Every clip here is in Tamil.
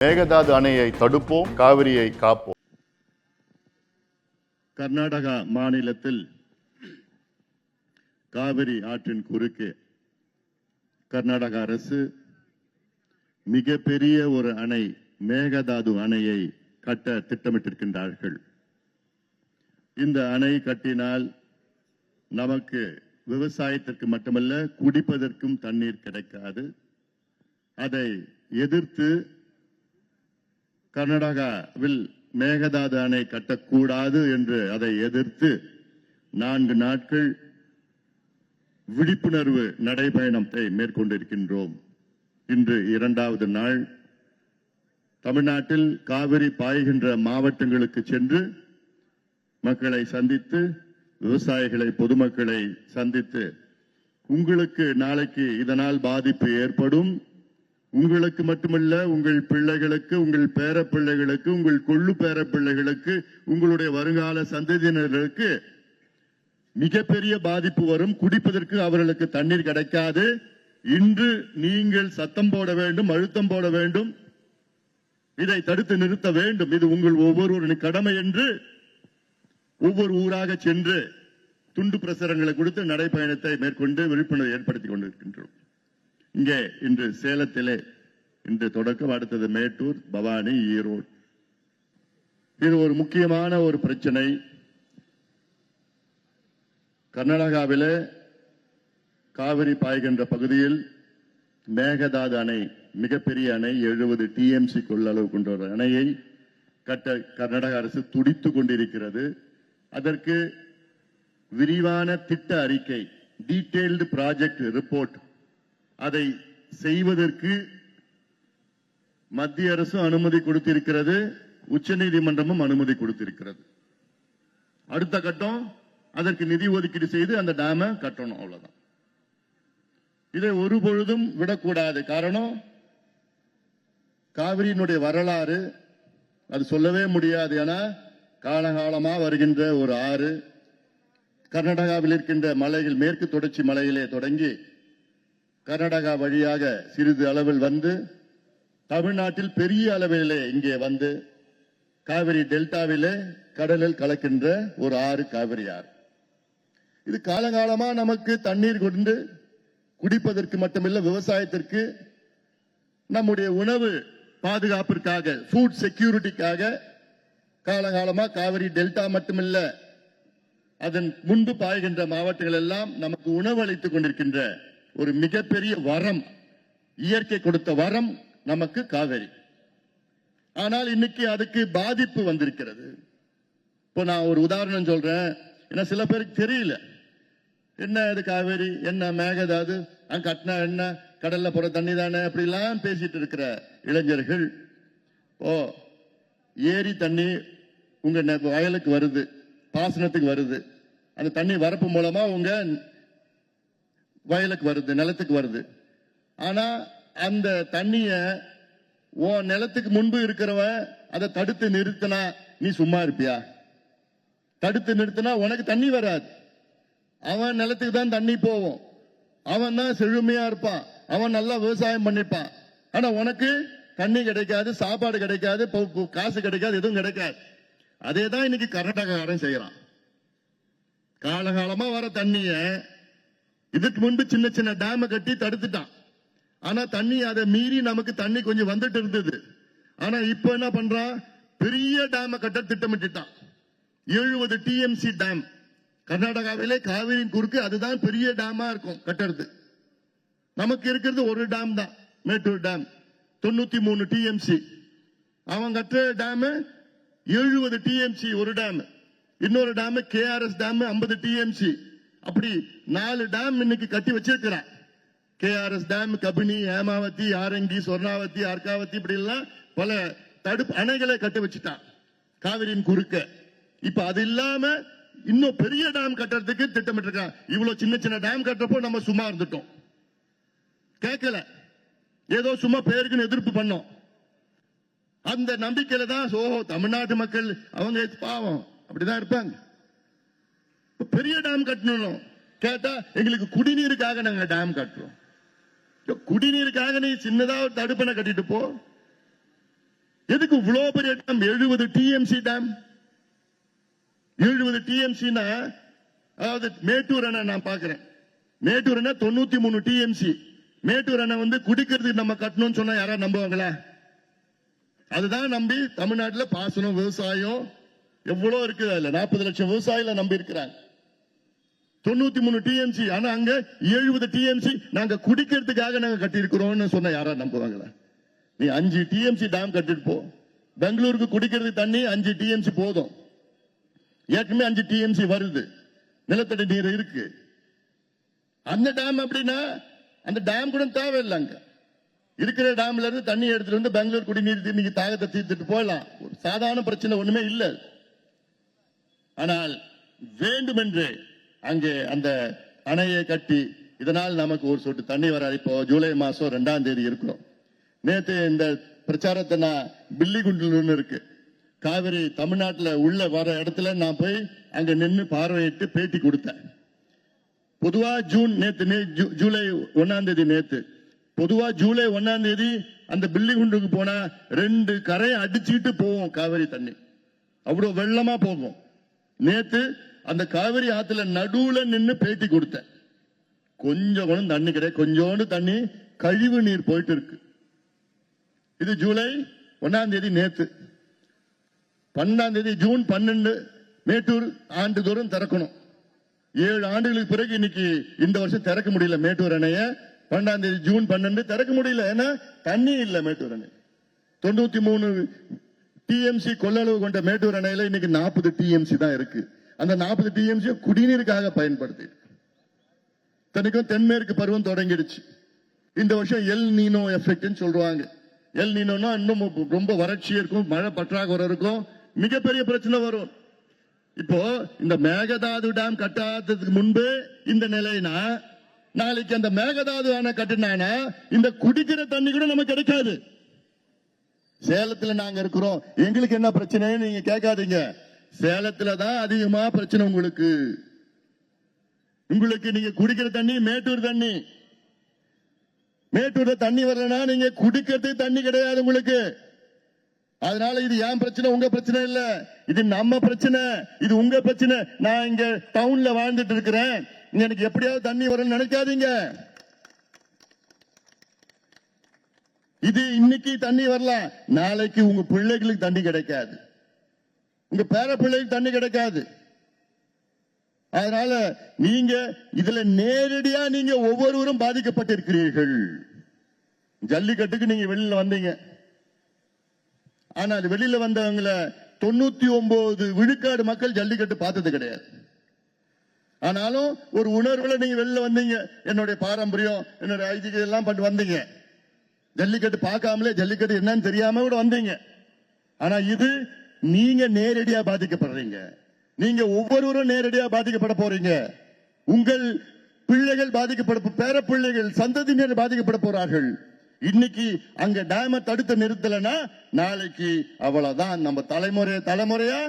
மேகதாது அணையை தடுப்போம், காவிரியை காப்போம். கர்நாடகா மாநிலத்தில் காவிரி ஆற்றின் குறுக்கே கர்நாடக அரசு மிகப்பெரிய ஒரு அணை, மேகதாது அணையை கட்ட திட்டமிட்டிருக்கின்றார்கள். இந்த அணை கட்டினால் நமக்கு விவசாயத்திற்கு மட்டுமல்ல, குடிப்பதற்கும் தண்ணீர் கிடைக்காது. அதை எதிர்த்து கர்நாடகாவில் மேகதாது அணை கட்டக்கூடாது என்று அதை எதிர்த்து 4 நாட்கள் விழிப்புணர்வு நடைபயணத்தை மேற்கொண்டிருக்கின்றோம். இன்று 2வது நாள். தமிழ்நாட்டில் காவிரி பாய்கின்ற மாவட்டங்களுக்கு சென்று மக்களை சந்தித்து, விவசாயிகளை, பொதுமக்களை சந்தித்து, உங்களுக்கு நாளைக்கு இதனால் பாதிப்பு ஏற்படும், உங்களுக்கு மட்டுமல்ல, உங்கள் பிள்ளைகளுக்கு, உங்கள் பேர பிள்ளைகளுக்கு, உங்கள் கொள்ளு பேர பிள்ளைகளுக்கு, உங்களுடைய வருங்கால சந்ததியினர்களுக்கு மிகப்பெரிய பாதிப்பு வரும். குடிப்பதற்கு அவர்களுக்கு தண்ணீர் கிடைக்காது. இன்று நீங்கள் சத்தம் போட வேண்டும், அழுத்தம் போட வேண்டும், இதை தடுத்து நிறுத்த வேண்டும். இது உங்கள் ஒவ்வொருவரின் கடமை என்று ஒவ்வொரு ஊராக சென்று துண்டு பிரசுரங்களை கொடுத்து நடைபயணத்தை மேற்கொண்டு விழிப்புணர்வு ஏற்படுத்திக் கொண்டிருக்கின்றோம். இங்கே இன்று சேலத்திலே இன்று தொடக்கம், அடுத்தது மேட்டூர், பவானி, ஈரோடு. இது ஒரு முக்கியமான ஒரு பிரச்சனை. கர்நாடகாவிலே காவிரி பாய்கின்ற பகுதியில் மேகதாது அணை, மிகப்பெரிய அணை, 70 TMC கொள்ளளவு கொண்ட ஒரு அணையை கட்ட கர்நாடக அரசு துடித்துக் கொண்டிருக்கிறது. அதற்கு விரிவான திட்ட அறிக்கை, டீடைல்டு ப்ராஜெக்ட் ரிப்போர்ட், அதை செய்வதற்கு மத்திய அரசு அனுமதி கொடுத்திருக்கிறது, உச்சநீதிமன்றமும் அனுமதி கொடுத்திருக்கிறது. அடுத்த கட்டம் அதற்கு நிதி ஒதுக்கீடு செய்து அந்த டேமை கட்டணும், அவ்வளவுதான். இதை ஒருபொழுதும் விடக்கூடாது. காரணம், காவிரியினுடைய வரலாறு அது சொல்லவே முடியாது. என காலகாலமா வருகின்ற ஒரு ஆறு. கர்நாடகாவில் இருக்கின்ற மலைகள், மேற்கு தொடர்ச்சி மலையிலே தொடங்கி கர்நாடகா வழியாக சிறிது அளவில் வந்து தமிழ்நாட்டில் பெரிய அளவிலே இங்கே வந்து காவிரி டெல்டாவிலே கடலில் கலக்கின்ற ஒரு ஆறு காவிரி ஆறு. இது காலகாலமா நமக்கு தண்ணீர் கொண்டு குடிப்பதற்கு மட்டுமில்ல, விவசாயத்திற்கு, நம்முடைய உணவு பாதுகாப்பிற்காக, ஃபுட் செக்யூரிட்டிக்காக காலகாலமா காவிரி டெல்டா மட்டுமில்ல, அதன் முன்பு பாய்கின்ற மாவட்டங்கள் எல்லாம் நமக்கு உணவு அளித்துக் கொண்டிருக்கின்ற ஒரு மிகப்பெரிய வரம், இயற்கை கொடுத்த வரம் நமக்கு காவிரி. ஆனால் இன்னைக்கு அதுக்கு பாதிப்பு வந்திருக்கிறது. இப்போ நான் ஒரு உதாரணம் சொல்றேன், ஏன்னா சில பேருக்கு தெரியல, என்ன அது காவேரி, என்ன மேகதாது, அங்க கட்டினா என்ன, கடல்ல போற தண்ணி தானே, அப்படிலாம் பேசிட்டு இருக்கிற இளைஞர்கள், ஏரி தண்ணி உங்க வயலுக்கு வருது, பாசனத்துக்கு வருது, அந்த தண்ணி வரப்பு மூலமா உங்க வயலுக்கு வருது, நிலத்துக்கு வருது. ஆனா அந்த தண்ணிய நிலத்துக்கு முன்பு இருக்கிறவன் அதை தடுத்து நிறுத்தினா நீ சும்மா இருப்பியா? தடுத்து நிறுத்தினா உனக்கு தண்ணி வராது. அவன் நிலத்துக்கு தான் தண்ணி போவோம், அவன் தான் செழுமையா இருப்பான், அவன் நல்லா விவசாயம் பண்ணிப்பான். ஆனா உனக்கு தண்ணி கிடைக்காது, சாப்பாடு கிடைக்காது, காசு கிடைக்காது, எதுவும் கிடைக்காது. அதே தான் இன்னைக்கு கர்நாடகாரன் செய்யறான். காலகாலமா வர தண்ணிய இதுக்கு முன்பு சின்ன சின்ன டேம் கட்டி தடுத்துட்டான். ஆனா தண்ணி அதை மீறி நமக்கு தண்ணி கொஞ்சம் வந்துட்டு இருந்தது. ஆனா இப்ப என்ன பண்றான், பெரிய டேம கட்ட திட்டமிட்டான். 70 TMC டேம் கர்நாடகாவிலே காவிரியின் குறுக்கு, அதுதான் பெரிய டேமா இருக்கும் கட்டுறது. நமக்கு இருக்கிறது ஒரு டேம் தான், மேட்டூர் டேம், 93 TMC. அவன் கட்டுற டேம் 70 TMC ஒரு டேம். இன்னொரு டேம் KRS டேம் 50 TMC. அப்படி 4 டேம் இன்னைக்கு கட்டி வச்சிருக்கிறான். KRS டேம், கபினி, ஹேமாவதி, ஆரங்கி, சொர்ணாவதி, அர்க்காவதி, இப்படி எல்லாம் பல தடுப்பு அணைகளை கட்டி வச்சுட்டான் காவிரியின் குறுக்க. இப்ப அது இல்லாம இன்னும் பெரிய டேம் கட்டுறதுக்கு திட்டமிட்டிருக்கான். இவ்வளவு சின்ன சின்ன டேம் கட்டுறப்போ நம்ம சும்மா இருந்துட்டோம், கேட்கல, ஏதோ சும்மா பேருக்குன்னு எதிர்ப்பு பண்ணோம். அந்த நம்பிக்கையில தான் தமிழ்நாட்டு மக்கள் அவங்க பாவம் அப்படிதான் இருப்பாங்க. பெரிய டேம் கட்டணும் கேட்டா எங்களுக்கு குடிநீருக்காக நாங்க டேம் கட்டுறோம். குடிநீருக்காக நீ சின்னதா ஒரு தடுப்பணை கட்டிட்டு போ. எதுக்கு இவ்வளவு பெரிய டேம்? 70 TMC dam. 70 டிஎம்சினா, அதாவது மேட்டூர் அணை நான் பாக்குறேன். மேட்டூர் அணை 93 டிஎம்சி. மேட்டூர் அணை குடிக்கிறதுக்கு நம்ம கட்டணும்னு சொன்னா யாராவது நம்புவாங்களா? அதுதான் நம்பி தமிழ்நாட்டில் பாசனம், விவசாயம் எவ்வளவு இருக்குது. அதுல 40 லட்சம் விவசாயில நம்பி இருக்கிறாங்க. 93 டிஎம்சி. ஆனா அங்க 70 டிஎம்சி நாங்க குடிக்கிறதுக்காக நாங்க கட்டி இருக்கிறோம்னு சொன்ன யாரா நம்புவாங்களா? நீ 5 டிஎம்சி டேம் கட்டிட்டு போ. பெங்களூருக்கு குடிக்கிறதுக்கு தண்ணி 5 டிஎம்சி போதும். ஏற்கனவே 5 டிஎம்சி வருது, நிலத்தடி நீர் இருக்கு. அந்த டேம் அப்படின்னா அந்த டேம் கூட தேவையில்லை. அங்க இருக்கிற டேம்ல இருந்து தண்ணி எடுத்துட்டு பெங்களூர் குடிநீர் நீங்க தாகத்தை தீர்த்துட்டு போகலாம். சாதாரண பிரச்சனை ஒண்ணுமே இல்லை. ஆனால் வேண்டுமென்று அங்கே அந்த அணையை கட்டி இதனால் நமக்கு ஒரு சொட்டு தண்ணி வராது. இப்போ ஜூலை மாசம் 2ஆம் தேதி இருக்கிறோம். நேற்று இந்த பிரச்சாரத்தை நான் பில்லிகுண்டில் இருக்கு காவிரி தமிழ்நாட்டில் உள்ள வர இடத்துல நான் போய் அங்க நின்று பார்வையிட்டு பேட்டி கொடுத்தேன். பொதுவா ஜூலை 1ஆம் தேதி நேத்து பொதுவா ஜூலை 1ஆம் தேதி அந்த பில்லிகுண்டுக்கு போனா 2 கரையை அடிச்சுட்டு போவோம் காவிரி தண்ணி. அவ்வளவு வெள்ளமா போகும். நேத்து அந்த காவிரி ஆத்துல நடுவுல நின்று பேட்டி கொடுத்தேன். கொஞ்சம் தண்ணி கிடையாது, கொஞ்சோண்டு தண்ணி கழிவு நீர் போயிட்டு இருக்கு. இது ஜூலை 1ஆம் தேதி நேத்து. 12ஆம் தேதி ஜூன் 12 மேட்டூர் ஆண்டுதோறும் திறக்கணும். 7 ஆண்டுகளுக்கு பிறகு இன்னைக்கு இந்த வருஷம் திறக்க முடியல மேட்டூர் அணைய. 12ஆம் தேதி ஜூன் 12 திறக்க முடியல. ஏன்னா தண்ணி இல்ல மேட்டூர் அணை. 93 டிஎம்சி கொள்ளளவு கொண்ட மேட்டூர் அணையில இன்னைக்கு 40 டிஎம்சி தான் இருக்கு. அந்த 40 டிஎம்சி குடிநீருக்காக பயன்படுத்தி. தனிக்கும் தென்மேற்கு பருவம் தொடங்கிடுச்சு. இந்த வருஷம் எல் நீனோ எஃபெக்ட் சொல்றாங்க. எல் நீனோனா இன்னும் ரொம்ப வறட்சி இருக்கும், மழை பற்றாக்குறை இருக்கும், மிகப்பெரிய பிரச்சனை வரும். இப்போ இந்த மேகதாது டேம் கட்டாததுக்கு முன்பு இந்த நிலைனா, நாளைக்கு அந்த மேகதாது அணை கட்டினானா இந்த குடிக்கிற தண்ணி கூட நமக்கு கிடைக்காது. சேலத்துல நாங்க இருக்கிறோம், எங்களுக்கு என்ன பிரச்சனை நீங்க கேட்காதீங்க. சேலத்துல தான் அதிகமா பிரச்சனை உங்களுக்கு. நீங்க குடிக்கிற தண்ணி மேட்டூர் தண்ணி. மேட்டூர்ல தண்ணி வரலன்னா நீங்க குடிக்கிறதுக்கு தண்ணி கிடையாது உங்களுக்கு. அதனால இது ஏன் பிரச்சனை, உங்க பிரச்சனை இல்ல, இது நம்ம பிரச்சனை, இது உங்க பிரச்சனை. நான் இங்க டவுன்ல வாழ்ந்துட்டு இருக்கிறேன், எனக்கு எப்படியாவது தண்ணி வரும்னு நினைக்காதீங்க. இது இன்னைக்கு தண்ணி வரலாம், நாளைக்கு உங்க பிள்ளைகளுக்கு தண்ணி கிடைக்காது, உங்க பேர பிள்ளைகளுக்கு தண்ணி கிடைக்காது. அதனால நீங்க இதுல நேரடியா நீங்க ஒவ்வொருவரும் பாதிக்கப்பட்டிருக்கிறீர்கள். ஜல்லிக்கட்டுக்கு நீங்க வெளியில வந்தீங்க. ஆனா அது வெளியில வந்தவங்கள 99 விழுக்காடு மக்கள் ஜல்லிக்கட்டு பார்த்தது கிடையாது. ஆனாலும் ஒரு உணர்வுல நீங்க வெளியில வந்தீங்க. என்னுடைய பாரம்பரியம், என்னுடைய ஐதீகம் எல்லாம் பண்ணி வந்தீங்க. ஜல்லிக்கட்டு பார்க்காமலே ஜல்லிக்கட்டு என்னன்னு தெரியாம கூட வந்தீங்க. ஆனா இது நீங்க நேரடியா பாதிக்கப்படுறீங்க. நீங்க ஒவ்வொருவரும் நேரடியா பாதிக்கப்பட போறீங்க. உங்கள் பிள்ளைகள் பாதிக்கப்பட, பேர பிள்ளைகள், சந்ததியினர் பாதிக்கப்பட போறார்கள். இன்னைக்கு அங்க டேம தடுத்து நிறுத்தலனா நாளைக்கு அவ்வளவுதான். நம்ம தலைமுறையா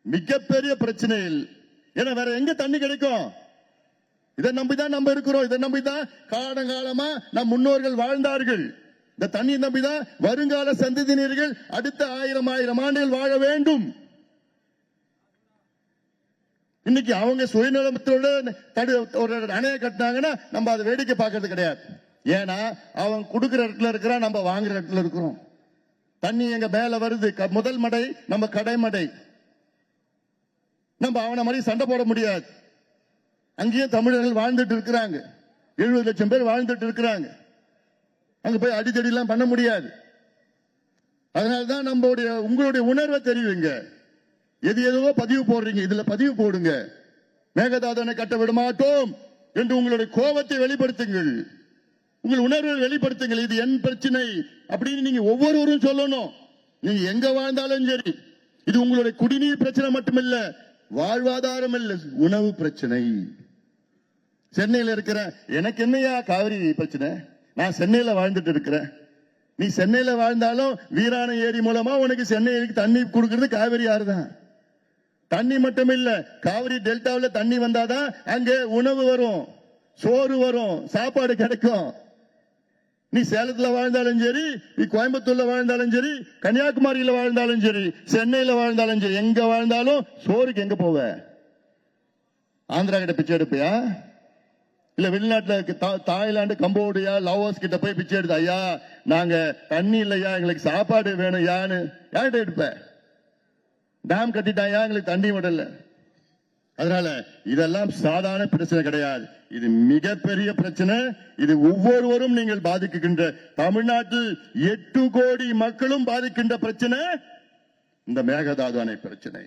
மிகப்பெரிய பிரச்சனையில். ஏன்னா வேற எங்க தண்ணி கிடைக்கும்? இதை நம்பிதான் நம்ம இருக்கிறோம். இதை நம்பிதான் காலங்காலமா நம் முன்னோர்கள் வாழ்ந்தார்கள். இந்த தண்ணி நம்பிதான் வருங்கால சந்ததியினர்கள் அடுத்த 1000 ஆண்டுகள் வாழ வேண்டும். இன்னைக்கு அவங்க சுயநலத்தோட ஒரு அணையை கட்டினாங்கன்னா நம்ம அதை வேடிக்கை பார்க்கறது கிடையாது. ஏன்னா அவன் கொடுக்கிற இடத்துல இருக்கிறான், நம்ம வாங்குற இடத்துல இருக்கிறோம். தண்ணி எங்க மேல வருது, முதல் மடை நம்ம கடைமடை. நம்ம அவனை மாதிரி சண்டை போட முடியாது. அங்கேயும் தமிழர்கள் வாழ்ந்துட்டு இருக்கிறாங்க, 70 லட்சம் பேர் வாழ்ந்துட்டு இருக்கிறாங்க. அங்க போய் அடித்தடி எல்லாம் பண்ண முடியாது. அதனால்தான் நம்மளுடைய உங்களுடைய உணர்வை தெரிவிங்க. எது எதுவோ பதிவு போடுறீங்க, இதுல பதிவு போடுங்க. மேகதாதுவை கட்ட விட மாட்டோம் என்று உங்களுடைய கோபத்தை வெளிப்படுத்துங்கள், உங்கள் உணர்வை வெளிப்படுத்துங்கள். இது என் பிரச்சனை அப்படின்னு நீங்க ஒவ்வொருவரும் சொல்லணும். நீங்க எங்க வாழ்ந்தாலும் சரி, இது உங்களுடைய குடிநீர் பிரச்சனை மட்டுமில்ல, வாழ்வாதாரம் இல்ல, உணவு பிரச்சனை. சென்னையில இருக்கிற எனக்கு என்னையா காவிரி பிரச்சனை? நான் சென்னையில வாழ்ந்துட்டு இருக்கிறேன். நீ சென்னையில வாழ்ந்தாலும் வீராணை ஏரி மூலமா உனக்கு சென்னைக்கு தண்ணி கொடுக்கிறது காவிரி ஆறு தான். தண்ணி மட்டும் இல்ல, காவிரி டெல்டாவில் தண்ணி வந்தாதான் அங்கே உணவு வரும், சோறு வரும், சாப்பாடு கிடைக்கும். நீ சேலத்துல வாழ்ந்தாலும் சரி, நீ கோயம்புத்தூர்ல வாழ்ந்தாலும் சரி, கன்னியாகுமரியில வாழ்ந்தாலும் சரி, சென்னையில வாழ்ந்தாலும் சரி, எங்க வாழ்ந்தாலும் சோறுக்கு எங்க போவ? ஆந்திரா கிட்ட பிச்சை எடுப்பியா? இல்ல வெளிநாட்டுல தாய்லாந்து, கம்போடியா, லாவோஸ் கிட்ட போய் பிச்சை எடுத்த, ஐயா நாங்க தண்ணி இல்லையா, எங்களுக்கு சாப்பாடு வேணும் யான்னு யார்கிட்ட எடுப்ப? டேம் கட்டிட்டாயா, எங்களுக்கு தண்ணி விடல. அதனால இதெல்லாம் சாதாரண பிரச்சனை கிடையாது, இது மிகப்பெரிய பிரச்சனை. இது ஒவ்வொருவரும் நீங்கள் பாதிக்கின்ற, தமிழ்நாட்டில் 8 கோடி மக்களும் பாதிக்கின்ற பிரச்சனை இந்த மேகதாது அணை பிரச்சனை.